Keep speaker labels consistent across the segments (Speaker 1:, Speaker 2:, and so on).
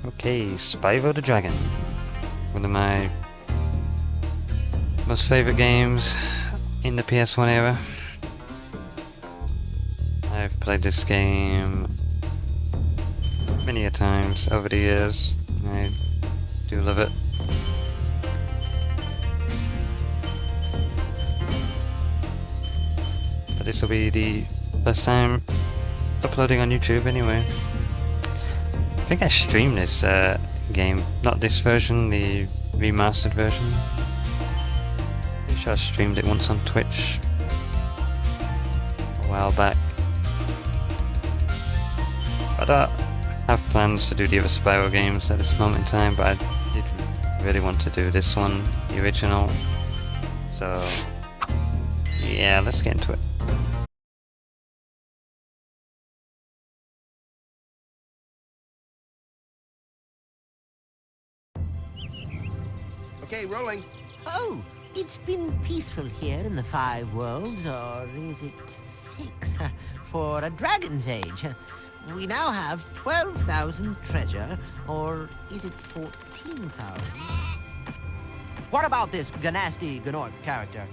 Speaker 1: Okay, Spyro the Dragon. One of my most favourite games in the PS1 era. I've played this game many a times over the years. I do love it. But this will be the first time uploading on YouTube anyway. I think I streamed this game, not this version, the remastered version. Pretty sure I streamed it once on Twitch a while back. I don't have plans to do the other Spyro games at this moment in time, but I did really want to do this one, the original. So yeah, let's get into it.
Speaker 2: Okay, rolling.
Speaker 3: Oh, it's been peaceful here in the 5 worlds, or is it 6? For a dragon's age. We now have 12,000 treasure, or is it 14,000? What about this Ganasty Gnorc character?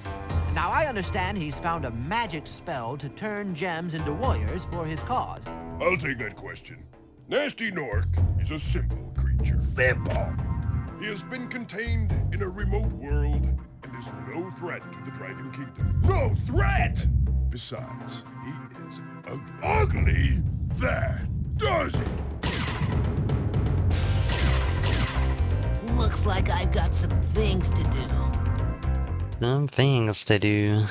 Speaker 3: Now, I understand he's found a magic spell to turn gems into warriors for his cause.
Speaker 4: I'll take that question. Nasty Gnorc is a simple creature.
Speaker 2: Simple.
Speaker 4: He has been contained in a remote world and is no threat to the Dragon Kingdom. No threat! Besides, he is ugly. That does it!
Speaker 3: Looks like I've got some things to do.
Speaker 1: Some things to do.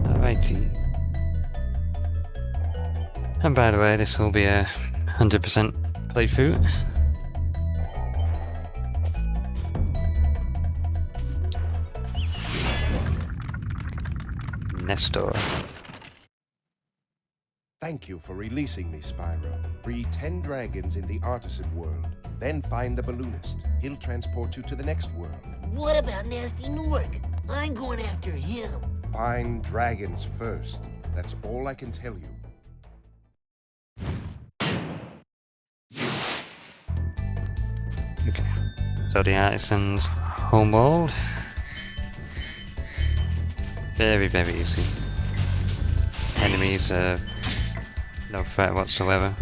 Speaker 1: Alrighty. And by the way, this will be a 100% playthrough. Nestor.
Speaker 2: Thank you for releasing me, Spyro. Free 10 dragons in the Artisan world. Then find the balloonist. He'll transport you to the next world.
Speaker 3: What about Nasty Gnorc? I'm going after him.
Speaker 2: Find dragons first. That's all I can tell you.
Speaker 1: Okay. So the Artisans Home world. Very, very easy. Enemies are no threat whatsoever.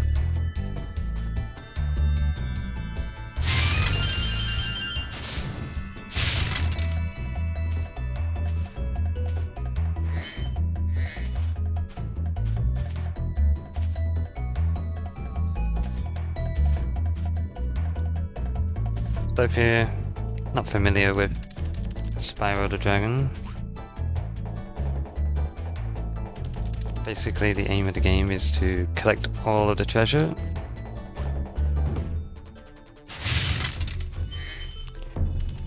Speaker 1: So if you're not familiar with Spyro the Dragon, basically the aim of the game is to collect all of the treasure.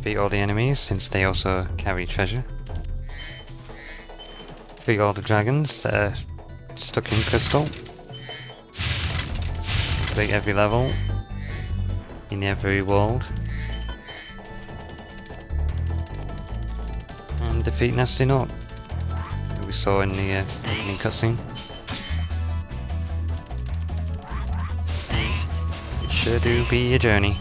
Speaker 1: Beat all the enemies, since they also carry treasure. Free all the dragons that are stuck in crystal. Complete every level in every world. And defeat Nasty Gnorc, who we saw in the opening cutscene. It sure do be a journey.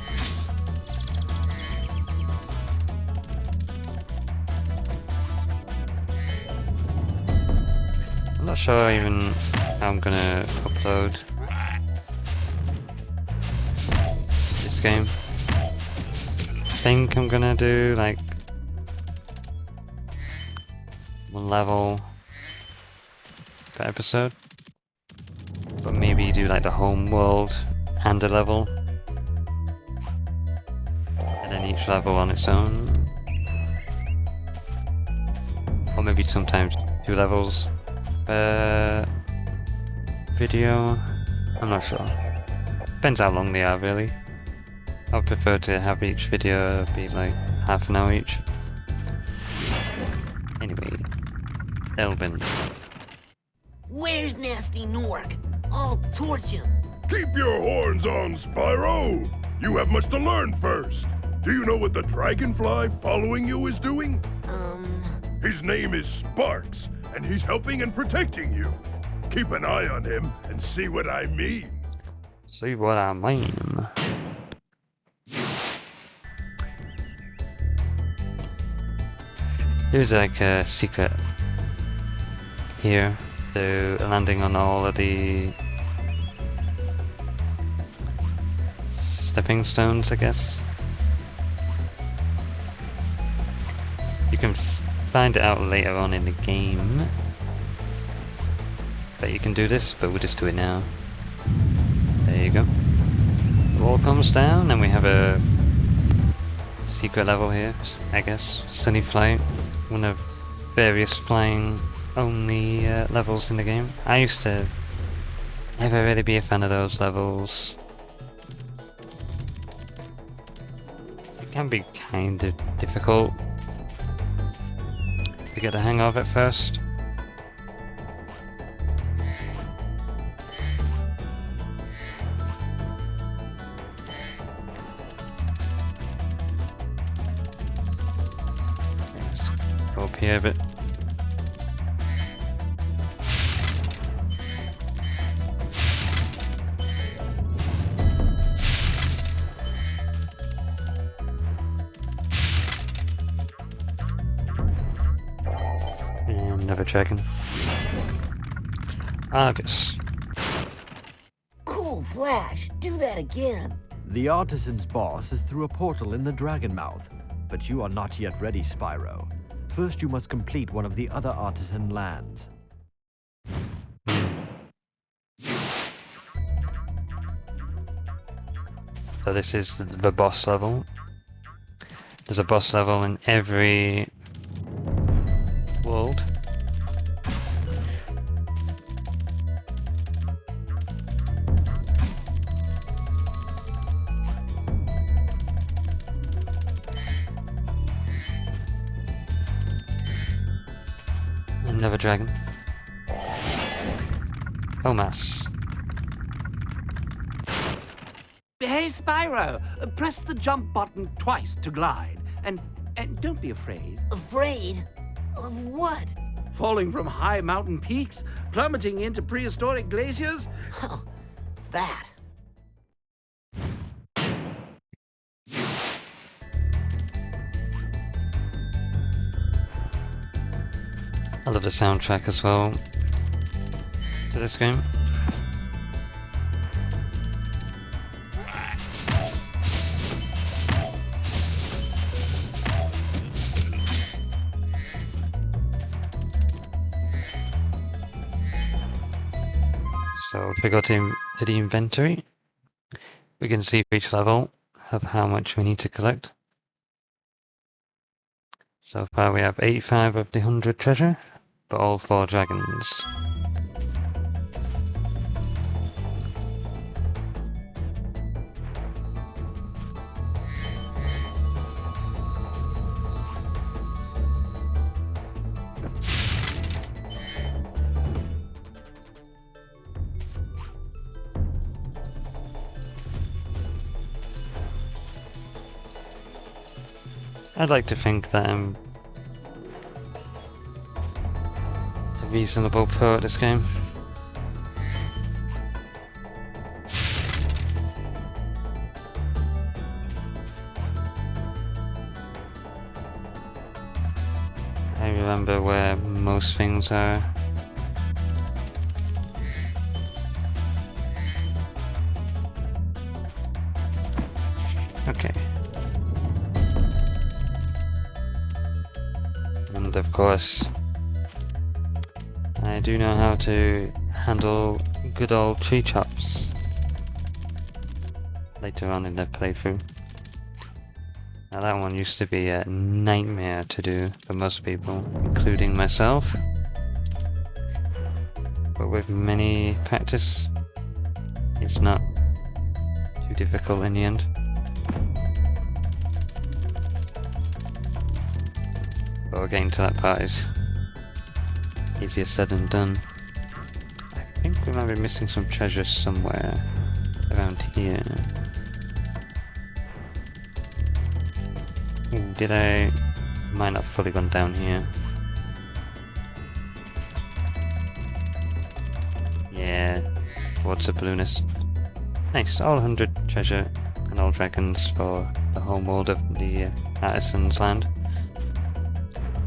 Speaker 1: I'm not sure even how I'm gonna upload this game. I think I'm gonna do like one level per episode, but maybe do like the home world and a level, and then each level on its own, or maybe sometimes 2 levels per video. I'm not sure, depends how long they are really. I would prefer to have each video be like half an hour each. Anyway, Elvin.
Speaker 3: Where's Nasty Nork? I'll torch him.
Speaker 4: Keep your horns on, Spyro! You have much to learn first. Do you know what the dragonfly following you is doing? His name is Sparks, and he's helping and protecting you. Keep an eye on him and see what I mean.
Speaker 1: See what I mean. Here's like a secret here, so landing on all of the stepping stones, I guess. You can find it out later on in the game. But you can do this, but we'll just do it now. There you go. The wall comes down and we have a secret level here, I guess. Sunny Flight, one of various flying only levels in the game. I used to never really be a fan of those levels. It can be kind of difficult to get the hang of at first. Go up here a bit. Another dragon. Argus.
Speaker 3: Cool flash. Do that again.
Speaker 5: The Artisan's boss is through a portal in the Dragon Mouth, but you are not yet ready, Spyro. First you must complete one of the other Artisan lands.
Speaker 1: So this is the boss level. There's a boss level in every world. Another dragon. Omas.
Speaker 6: Hey, Spyro, press the jump button twice to glide. And don't be afraid.
Speaker 3: Afraid? Of what?
Speaker 6: Falling from high mountain peaks, plummeting into prehistoric glaciers.
Speaker 3: Oh, that.
Speaker 1: I love the soundtrack as well to this game. So if we go to the inventory, we can see for each level of how much we need to collect. So far we have 85 of the 100 treasure, but all 4 dragons. I'd like to think that I'm a reasonable pro at this game. I remember where most things are. Okay. And of course, I do know how to handle good old tree chops later on in the playthrough. Now that one used to be a nightmare to do for most people, including myself. But with many practice, it's not too difficult in the end. But we're getting to that part is easier said than done. I think we might be missing some treasure somewhere around here. Did I? Might not have fully gone down here. Yeah, towards the balloonist. Nice, all 100 treasure and all dragons for the home world of the Artisans land.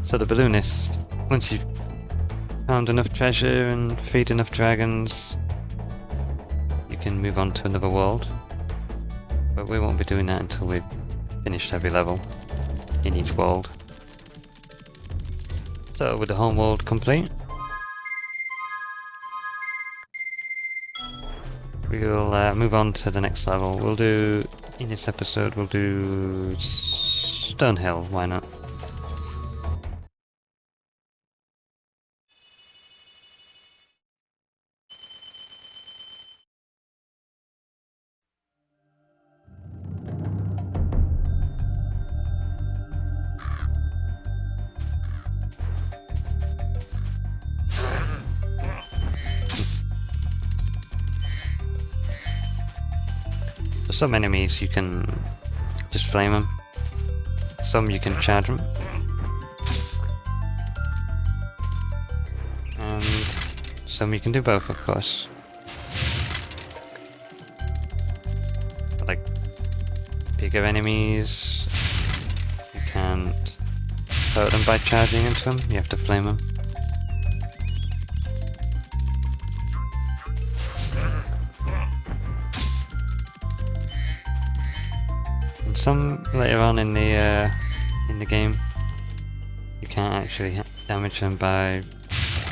Speaker 1: So the balloonist, once you've found enough treasure and freed enough dragons, you can move on to another world. But we won't be doing that until we've finished every level in each world. So with the home world complete, we'll move on to the next level. We'll do, in this episode, we'll do Stonehill, why not? For some enemies you can just flame them, some you can charge them, and some you can do both, of course. But like bigger enemies, you can't hurt them by charging into them, you have to flame them. Some later on in the game, you can't actually damage them by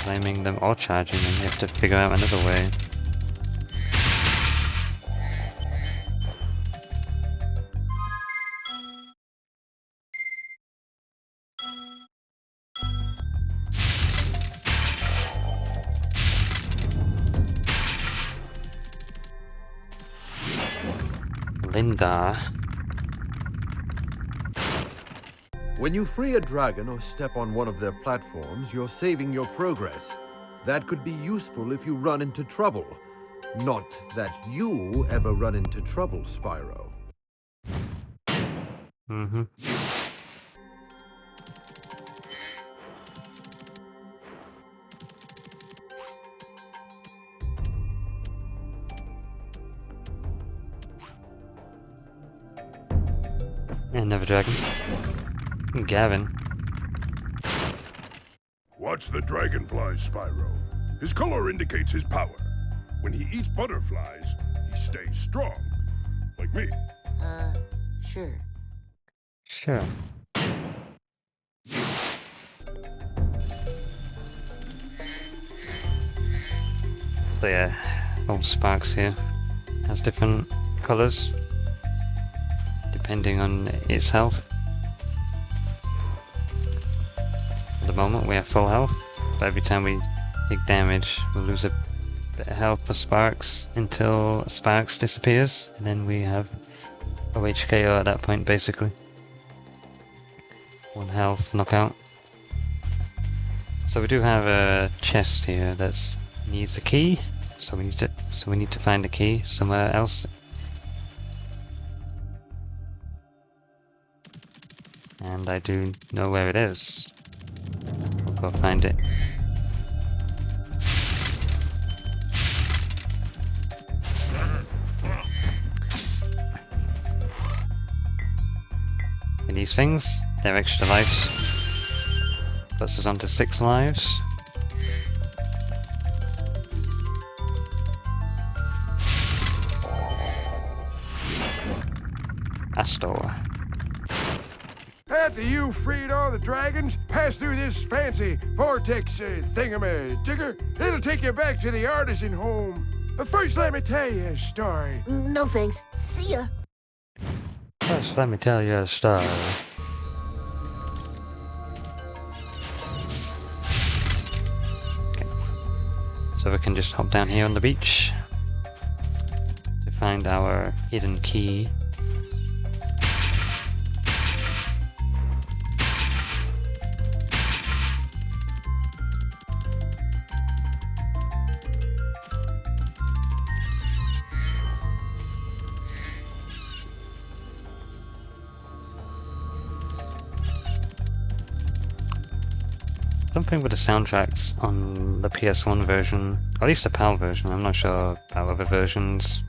Speaker 1: flaming them or charging them. You have to figure out another way. Linda.
Speaker 5: When you free a dragon or step on one of their platforms, you're saving your progress. That could be useful if you run into trouble. Not that you ever run into trouble, Spyro.
Speaker 1: Mm-hmm. Another dragon. Gavin.
Speaker 4: Watch the dragonfly, Spyro. His color indicates his power. When he eats butterflies, he stays strong. Like me.
Speaker 3: Sure.
Speaker 1: Sure. So yeah, old Sparks here has different colours depending on its health. At the moment we have full health, but every time we take damage we'll lose a bit of health for Sparks until Sparks disappears, and then we have OHKO at that point basically. 1 health knockout. So we do have a chest here that needs a key, so we need to find the key somewhere else. And I do know where it is. We'll go find it. And these things, they're extra lives. Puts us onto 6 lives. Astor.
Speaker 4: After you freed all the dragons, pass through this fancy vortex thingamajigger. It'll take you back to the Artisan Home. But first, let me tell you a story.
Speaker 3: No thanks. See ya.
Speaker 1: First, let me tell you a story. Okay. So we can just hop down here on the beach to find our hidden key. Something with the soundtracks on the PS1 version, or at least the PAL version, I'm not sure about other versions.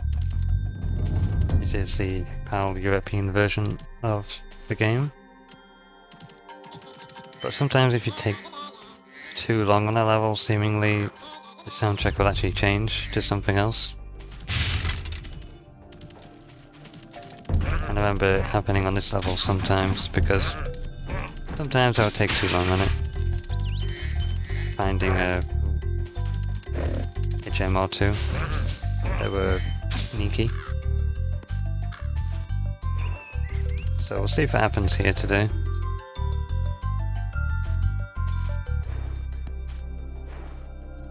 Speaker 1: This is the PAL European version of the game. But sometimes if you take too long on a level, seemingly the soundtrack will actually change to something else. And I remember it happening on this level sometimes, because sometimes I would take too long on it. Finding a gem or two that were sneaky. So we'll see if it happens here today.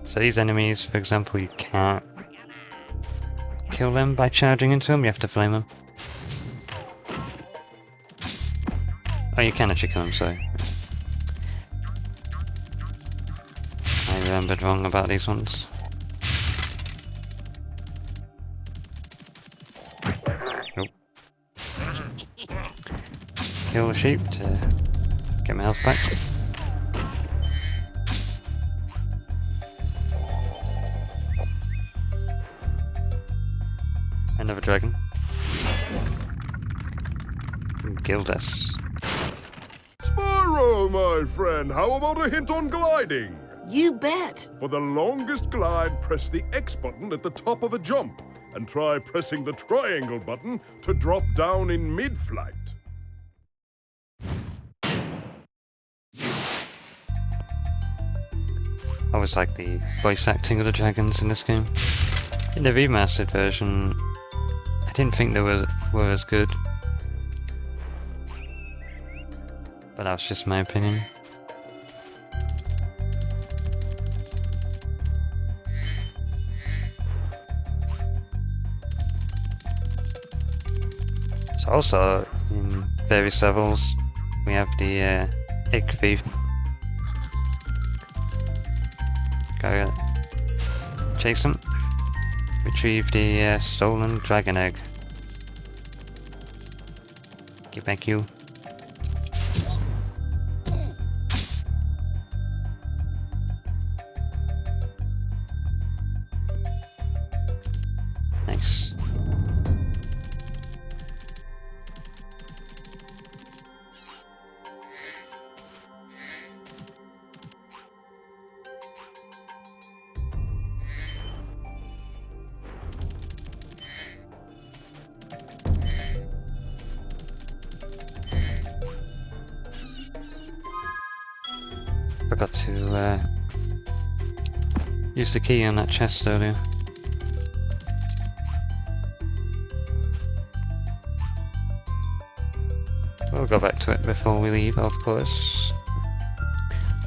Speaker 1: So these enemies, for example, you can't kill them by charging into them, you have to flame them. Oh, you can actually kill them, sorry. I remembered wrong about these ones. Nope. Kill the sheep to get my health back. Another dragon. Gildas.
Speaker 4: Spyro, my friend, how about a hint on gliding?
Speaker 3: You bet.
Speaker 4: For the longest glide, press the X button at the top of a jump, and try pressing the triangle button to drop down in mid-flight.
Speaker 1: I always like the voice acting of the dragons in this game. In the remastered version, I didn't think they were as good. But that's just my opinion. So also, in various levels, we have the egg thief. Gotta chase him. Retrieve the stolen dragon egg. Get back, you. Nice. Forgot to use the key on that chest earlier. We'll go back to it before we leave, of course.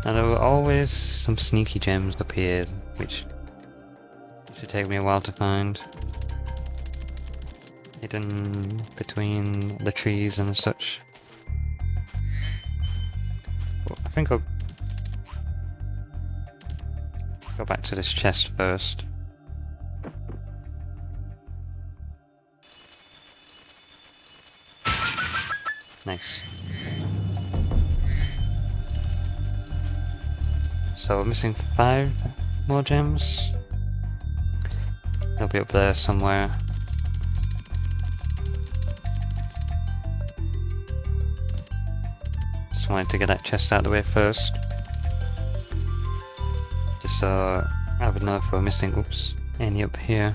Speaker 1: Now there were always some sneaky gems appeared, which used to take me a while to find. Hidden between the trees and such. Well, I think I'll go back to this chest first. Nice. So we're missing 5 more gems. They'll be up there somewhere. Just wanted to get that chest out of the way first. Just so I would know if we're missing, oops, any up here.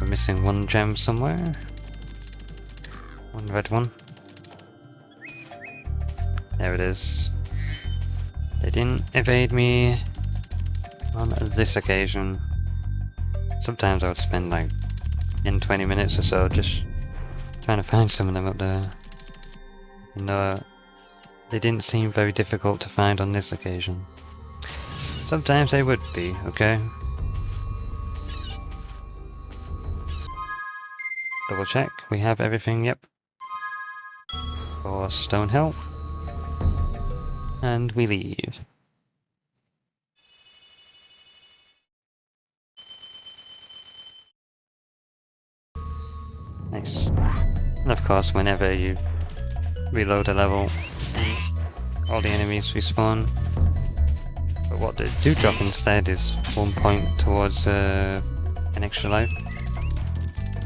Speaker 1: Missing 1 gem somewhere. 1 red one. There it is. They didn't evade me on this occasion. Sometimes I would spend like 20 minutes or so just trying to find some of them up there. And they didn't seem very difficult to find on this occasion. Sometimes they would be, okay? double check. We have everything, yep. For Stonehill. And we leave. Nice. And of course, whenever you reload a level, all the enemies respawn. But what they do drop instead is 1 point towards an extra life.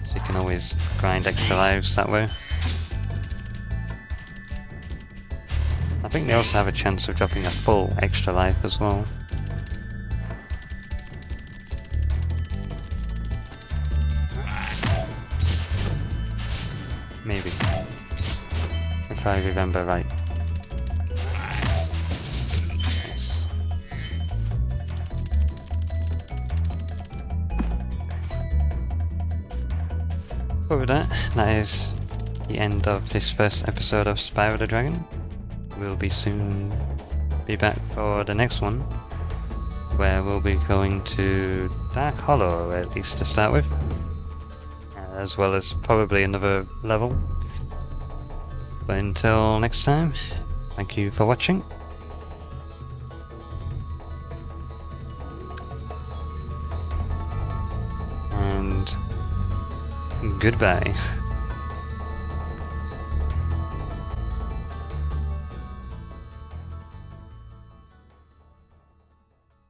Speaker 1: So you can always grind extra lives that way. I think they also have a chance of dropping a full extra life as well. Maybe. If I remember right. Yes. But with that, that is the end of this first episode of Spyro the Dragon. We'll be soon be back for the next one, where we'll be going to Dark Hollow, at least to start with, as well as probably another level. But until next time, thank you for watching. And goodbye.